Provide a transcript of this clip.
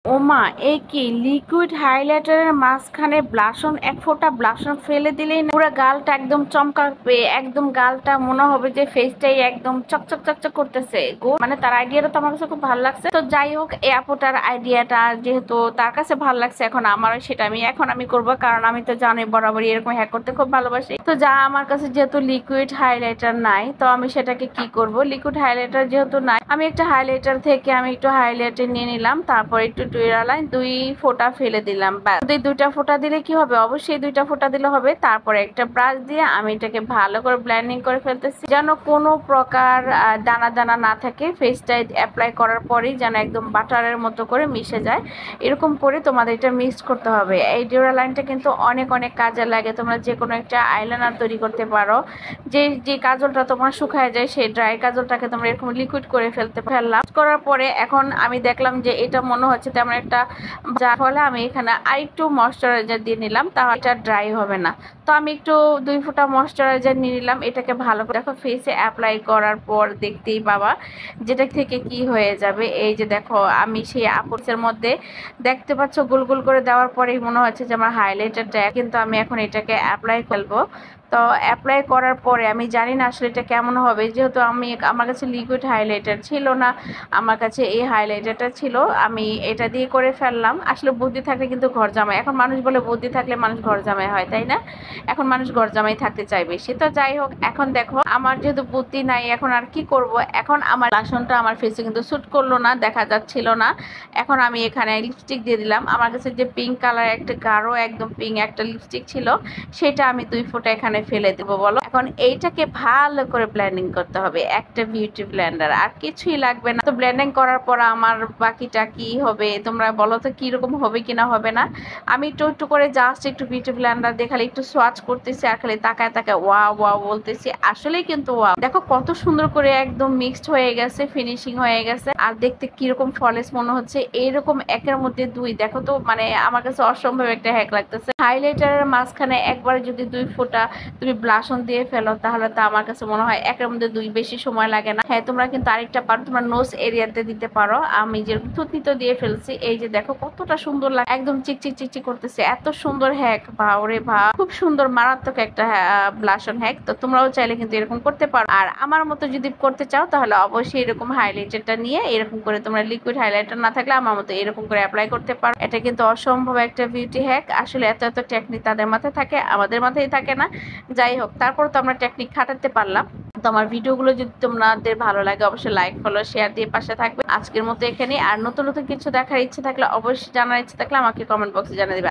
ওমা, এ কি লিকুইড হাইলাইটারের মাঝখানে ব্লাশন, এক ফোঁটা ব্লাশন ফেলে দিলেই না পুরো গালটা একদম চমকাবে, একদম গালটা মনে হবে যে ফেসটাই একদম চকচক চকচক করতেছে গো। মানে তার আইডিয়াটা তো আমার কাছে খুব ভালো লাগছে। তো যাই হোক, এই আপুটার আইডিয়াটা যেহেতু তার কাছে ভালো লাগছে, এখন আমারও সেটা আমি করব, কারণ আমি তো জানি বরাবরই এরকম হ্যাক করতে খুব ভালোবাসি। তো যা আমার কাছে যেহেতু লিকুইড হাইলাইটার নাই, তো আমি সেটাকে কি করব, লিকুইড হাইলাইটার যেহেতু নাই, আমি একটা হাইলাইটার থেকে আমি একটু হাইলাইটার নিয়ে নিলাম, তারপর একটু লাইন 2 ফোঁটা ফেলে দিলাম। দুইটা ফোঁটা দিলে কি হবে, অবশ্যই 2টা ফোঁটা দিলে হবে। তারপরে একটা ব্রাশ দিয়ে আমি এটাকে ভালো করে ব্লেন্ডিং করে ফেলতেছি, যেন কোনো প্রকার দানা দানা না থাকে। ফেসটাই অ্যাপ্লাই করার পরেই যেন একদম বাটারের মতো করে মিশে যায়, এরকম করে তোমাদের এটা মিক্স করতে হবে। এই ডিওরা লাইনটা কিন্তু অনেক অনেক কাজে লাগে। তোমরা যে কোনো একটা আইলাইনার তৈরি করতে পারো। যে কাজলটা তোমার শুকায় যায়, সেই ড্রাই কাজলটাকে তোমরা এরকম লিকুইড করে ফেললাম। করার পরে এখন আমি দেখলাম যে এটা মনে হচ্ছে তেমন একটা, যার ফলে আমি এখানে আরেকটু ময়শ্চারাইজার দিয়ে নিলাম, তাহলে এটা ড্রাই হবে না। তো আমি একটু 2 ফোঁটা ময়শ্চারাইজার নিয়ে নিলাম, এটাকে ভালো করে দেখো ফেসে অ্যাপ্লাই করার পর দেখতেই পাবা যেটা থেকে কি হয়ে যাবে। এই যে দেখো, আমি সেই আপুসের মধ্যে দেখতে পাচ্ছ গোল গোল করে দেওয়ার পরেই মনে হচ্ছে যে আমার হাইলাইটারটা, কিন্তু আমি এখন এটাকে অ্যাপ্লাই করবো। তো অ্যাপ্লাই করার পরে আমি জানি না আসলে এটা কেমন হবে, যেহেতু আমার কাছে লিকুইড হাইলাইটার ছিল না, আমার কাছে এই হাইলাইটারটা ছিল, আমি এটা দিয়ে করে ফেললাম। আসলে বুদ্ধি থাকলে কিন্তু ঘর জামাই, এখন মানুষ বলে বুদ্ধি থাকলে মানুষ ঘর জামাই হয়, তাই না? এখন মানুষ ঘর জামাই থাকতে চায় বেশি। তো যাই হোক, এখন দেখো আমার যেহেতু বুদ্ধি নাই, এখন আর কি করব, এখন আমার বাসনটা আমার ফেসে কিন্তু স্যুট করলো না, দেখা যাচ্ছিল না। এখন আমি এখানে লিপস্টিক দিয়ে দিলাম। আমার কাছে যে পিঙ্ক কালার একটা গাঢ় একদম পিঙ্ক একটা লিপস্টিক ছিল, সেটা আমি 2 ফোঁটা এখানে ফেলে দেবো। বলো, এখন এইটাকে ভালো করে ব্লেন্ডিং করতে হবে, একটা বিউটি ব্লেন্ডার, আর কিছুই লাগবে না। তো ব্লেন্ডিং করার পর আমার বাকিটা কি হবে তোমরা বলো তো, কিরকম হবে কিনা হবে না। আমি একটু একটু করে জাস্ট একটু বিউটি ব্লেন্ডার দিয়ে খালি একটু সোয়াচ করতেছি, আর খালি তাকায় তাকায় ওয়া ওয়া বলতেছি। আসলেই কিন্তু ওয়া, দেখো কত সুন্দর করে একদম মিক্সড হয়ে গেছে, ফিনিশিং হয়ে গেছে, আর দেখতে কিরকম ফলেস মনে হচ্ছে। এইরকম একের মধ্যে 2, দেখো তো, মানে আমার কাছে অসম্ভব একটা হ্যাক লাগতেছে। হাইলাইটারের মাঝখানে একবারে যদি 2 ফোঁটা তুমি ব্লাশন দিয়ে ফেলো, তাহলে তো আমার কাছে মনে হয় একের মধ্যে 2, বেশি সময় লাগে না। হ্যাঁ, তোমরা কিন্তু আরেকটা পারো, তোমরা নোজ এরিয়াতে দিতে পারো। আমি যেরকম থুতনিতে দিয়ে ফেলছি, এই যে দেখো কতটা সুন্দর লাগে, একদম চিকচিক চিকচিক করতেছে, এত সুন্দর হ্যাক, ভাওরে ভা, খুব সুন্দর মারাত্মক একটা ব্লাশন হ্যাক। তো তোমরাও চাইলে কিন্তু এরকম করতে পারো। আর আমার মতো যদি করতে চাও, তাহলে অবশ্যই এরকম হাইলাইটারটা নিয়ে এরকম করে, তোমরা লিকুইড হাইলাইটার না থাকলে আমার মতো এরকম করে অ্যাপ্লাই করতে পারো। এটা কিন্তু অসম্ভব একটা বিউটি হ্যাক। আসলে এত এত টেকনিক তাদের মাথায় থাকে, আমাদের মাথায় থাকে না। যাই হোক, তারপর তো আমরা টেকনিক খাটাতে পারলাম। তো আমার ভিডিওগুলো যদি তোমাদের ভালো লাগে, অবশ্যই লাইক ফলো শেয়ার দিয়ে পাশে থাকবে। আজকের মতো এখানে, আর নতুন নতুন কিছু দেখার ইচ্ছে থাকলে, অবশ্যই জানার ইচ্ছে থাকলে আমাকে কমেন্ট বক্সে জানিয়ে দিবে।